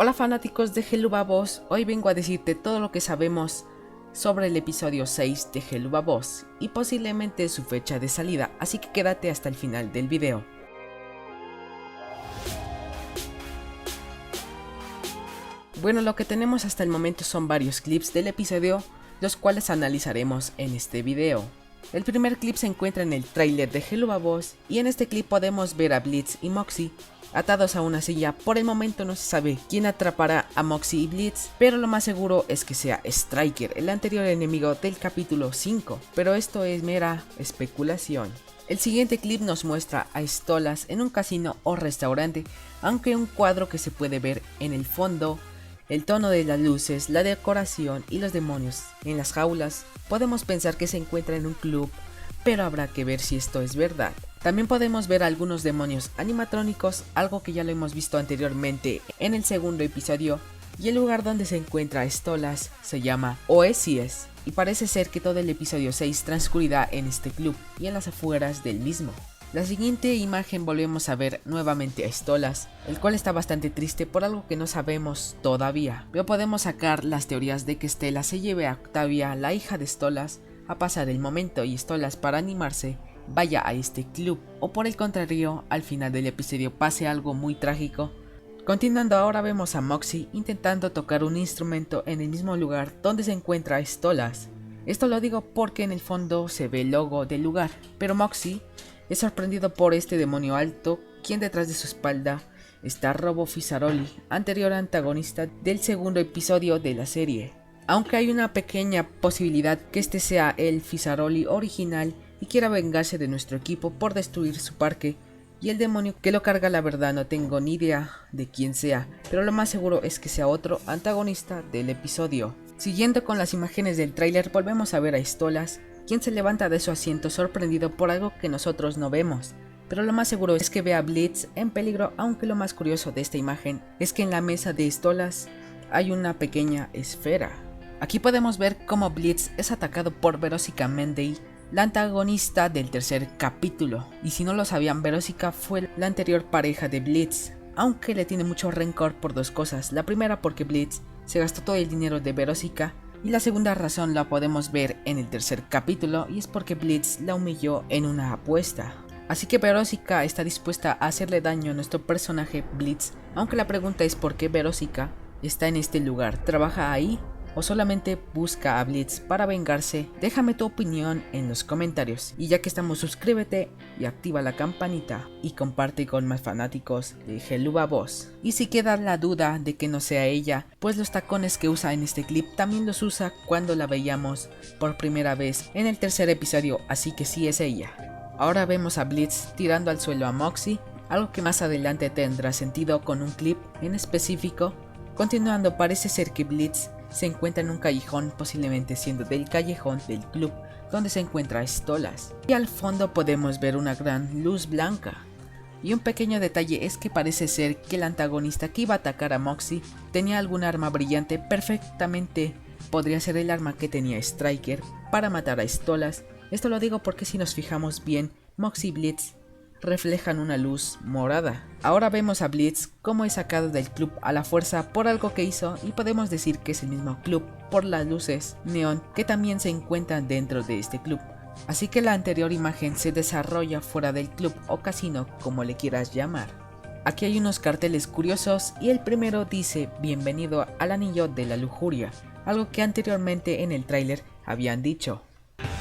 Hola fanáticos de Helluva Boss, hoy vengo a decirte todo lo que sabemos sobre el episodio 6 de Helluva Boss y posiblemente su fecha de salida, así que quédate hasta el final del video. Bueno, lo que tenemos hasta el momento son varios clips del episodio, los cuales analizaremos en este video. El primer clip se encuentra en el tráiler de Helluva Boss y en este clip podemos ver a Blitz y Moxie atados a una silla. Por el momento no se sabe quién atrapará a Moxie y Blitz, pero lo más seguro es que sea Striker, el anterior enemigo del capítulo 5, pero esto es mera especulación. El siguiente clip nos muestra a Stolas en un casino o restaurante, aunque un cuadro que se puede ver en el fondo, el tono de las luces, la decoración y los demonios en las jaulas, podemos pensar que se encuentra en un club, pero habrá que ver si esto es verdad. También podemos ver algunos demonios animatrónicos, algo que ya lo hemos visto anteriormente en el segundo episodio, y el lugar donde se encuentra Stolas se llama Oasis, y parece ser que todo el episodio 6 transcurrirá en este club y en las afueras del mismo. La siguiente imagen volvemos a ver nuevamente a Stolas, el cual está bastante triste por algo que no sabemos todavía, pero podemos sacar las teorías de que Stella se lleve a Octavia, la hija de Stolas, a pasar el momento y Stolas, para animarse, vaya a este club, o por el contrario, al final del episodio pase algo muy trágico. Continuando, ahora vemos a Moxie intentando tocar un instrumento en el mismo lugar donde se encuentra Stolas. Esto lo digo porque en el fondo se ve el logo del lugar, pero Moxie es sorprendido por este demonio alto, quien detrás de su espalda está Robo Fissaroli, anterior antagonista del segundo episodio de la serie. Aunque hay una pequeña posibilidad que este sea el Fissaroli original y quiera vengarse de nuestro equipo por destruir su parque, y el demonio que lo carga, la verdad no tengo ni idea de quién sea, pero lo más seguro es que sea otro antagonista del episodio. Siguiendo con las imágenes del tráiler, volvemos a ver a Stolas, quien se levanta de su asiento sorprendido por algo que nosotros no vemos, pero lo más seguro es que vea a Blitz en peligro, aunque lo más curioso de esta imagen es que en la mesa de Stolas hay una pequeña esfera. Aquí podemos ver cómo Blitz es atacado por Verósica Mendey, la antagonista del tercer capítulo, y si no lo sabían, Verósica fue la anterior pareja de Blitz, aunque le tiene mucho rencor por dos cosas. La primera porque Blitz se gastó todo el dinero de Verósica, y la segunda razón la podemos ver en el tercer capítulo, y es porque Blitz la humilló en una apuesta. Así que Verósica está dispuesta a hacerle daño a nuestro personaje Blitz, aunque la pregunta es por qué Verósica está en este lugar. ¿Trabaja ahí o solamente busca a Blitz para vengarse? Déjame tu opinión en los comentarios, y ya que estamos, suscríbete y activa la campanita y comparte con más fanáticos de Helluva Boss. Y si queda la duda de que no sea ella, pues los tacones que usa en este clip también los usa cuando la veíamos por primera vez en el tercer episodio, así que sí es ella. Ahora vemos a Blitz tirando al suelo a Moxie, algo que más adelante tendrá sentido con un clip en específico. Continuando, parece ser que Blitz se encuentra en un callejón, posiblemente siendo del callejón del club donde se encuentra Stolas, y al fondo podemos ver una gran luz blanca. Y un pequeño detalle es que parece ser que el antagonista que iba a atacar a Moxie tenía algún arma brillante. Perfectamente podría ser el arma que tenía Striker para matar a Stolas. Esto lo digo porque si nos fijamos bien, Moxie y Blitz reflejan una luz morada. Ahora vemos a Blitz como es sacado del club a la fuerza por algo que hizo, y podemos decir que es el mismo club por las luces neón que también se encuentran dentro de este club. Así que la anterior imagen se desarrolla fuera del club o casino, como le quieras llamar. Aquí hay unos carteles curiosos, y el primero dice: bienvenido al anillo de la lujuria, algo que anteriormente en el tráiler habían dicho.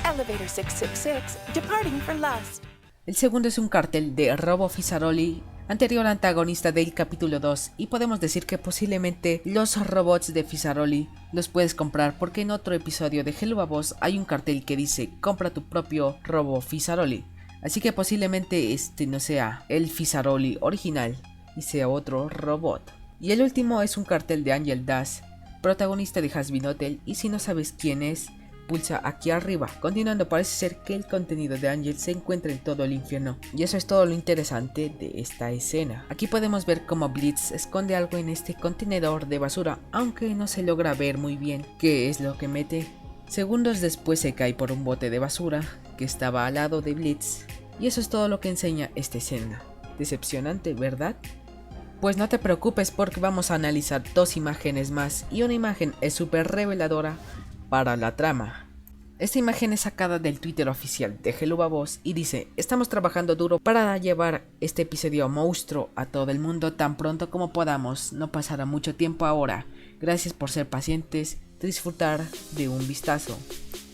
Elevator 666, departing for lust. El segundo es un cartel de Robo Fissaroli, anterior antagonista del capítulo 2, y podemos decir que posiblemente los robots de Fissaroli los puedes comprar, porque en otro episodio de Helluva Boss hay un cartel que dice: compra tu propio Robo Fissaroli. Así que posiblemente este no sea el Fissaroli original y sea otro robot. Y el último es un cartel de Angel Dust, protagonista de Hazbin Hotel, y si no sabes quién es, pulsa aquí arriba. Continuando, parece ser que el contenido de Angel se encuentra en todo el infierno, y eso es todo lo interesante de esta escena. Aquí podemos ver cómo Blitz esconde algo en este contenedor de basura, aunque no se logra ver muy bien qué es lo que mete. Segundos después se cae por un bote de basura que estaba al lado de Blitz, y eso es todo lo que enseña esta escena. Decepcionante, ¿verdad? Pues no te preocupes porque vamos a analizar dos imágenes más y una imagen es súper reveladora para la trama. Esta imagen es sacada del Twitter oficial de Helluva y dice: estamos trabajando duro para llevar este episodio monstruo a todo el mundo tan pronto como podamos, no pasará mucho tiempo ahora, gracias por ser pacientes, disfrutar de un vistazo.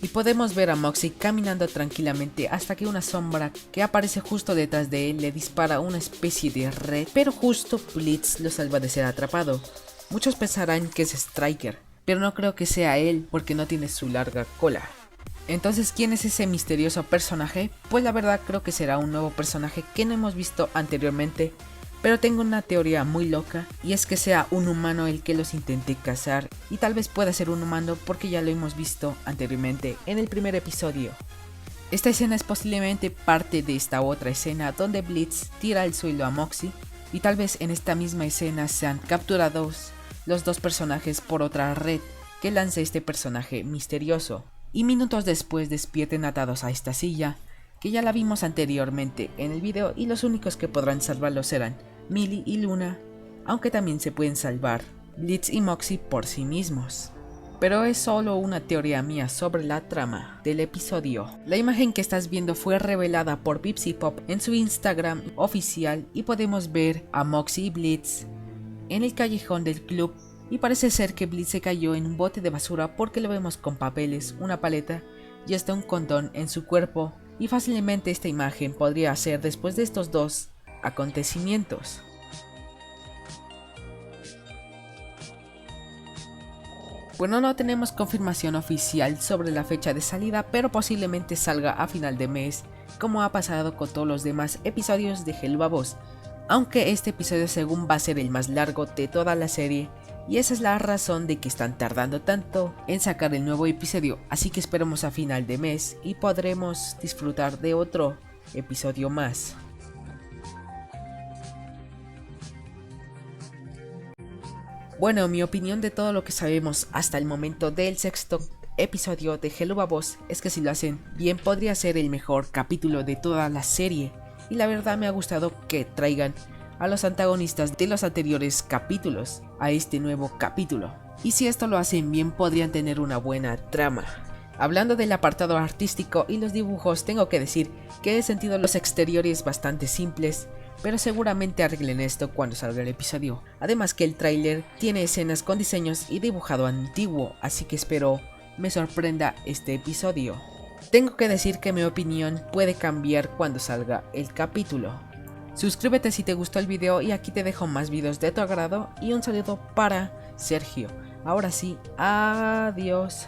Y podemos ver a Moxie caminando tranquilamente hasta que una sombra que aparece justo detrás de él le dispara una especie de red, pero justo Blitz lo salva de ser atrapado. Muchos pensarán que es Striker, pero no creo que sea él porque no tiene su larga cola. Entonces, ¿quién es ese misterioso personaje? Pues la verdad creo que será un nuevo personaje que no hemos visto anteriormente, pero tengo una teoría muy loca y es que sea un humano el que los intente cazar, y tal vez pueda ser un humano porque ya lo hemos visto anteriormente en el primer episodio. Esta escena es posiblemente parte de esta otra escena donde Blitz tira al suelo a Moxie, y tal vez en esta misma escena sean capturados los dos personajes por otra red que lanza este personaje misterioso, y minutos después despierten atados a esta silla, que ya la vimos anteriormente en el video, y los únicos que podrán salvarlos serán Millie y Luna, aunque también se pueden salvar Blitz y Moxie por sí mismos. Pero es solo una teoría mía sobre la trama del episodio. La imagen que estás viendo fue revelada por Bipsy-Pop en su Instagram oficial y podemos ver a Moxie y Blitz en el callejón del club. Y parece ser que Blitz se cayó en un bote de basura porque lo vemos con papeles, una paleta y hasta un condón en su cuerpo. Y fácilmente esta imagen podría ser después de estos dos acontecimientos. Bueno, no tenemos confirmación oficial sobre la fecha de salida, pero posiblemente salga a final de mes, como ha pasado con todos los demás episodios de Helluva, aunque este episodio según va a ser el más largo de toda la serie. Y esa es la razón de que están tardando tanto en sacar el nuevo episodio, así que esperemos a final de mes y podremos disfrutar de otro episodio más. Bueno, mi opinión de todo lo que sabemos hasta el momento del sexto episodio de Helluva es que si lo hacen bien podría ser el mejor capítulo de toda la serie, y la verdad me ha gustado que traigan a los antagonistas de los anteriores capítulos a este nuevo capítulo, y si esto lo hacen bien podrían tener una buena trama. Hablando del apartado artístico y los dibujos, tengo que decir que he sentido los exteriores bastante simples, pero seguramente arreglen esto cuando salga el episodio. Además que el tráiler tiene escenas con diseños y dibujado antiguo, así que espero me sorprenda este episodio. Tengo que decir que mi opinión puede cambiar cuando salga el capítulo. Suscríbete si te gustó el video y aquí te dejo más videos de tu agrado, y un saludo para Sergio. Ahora sí, adiós.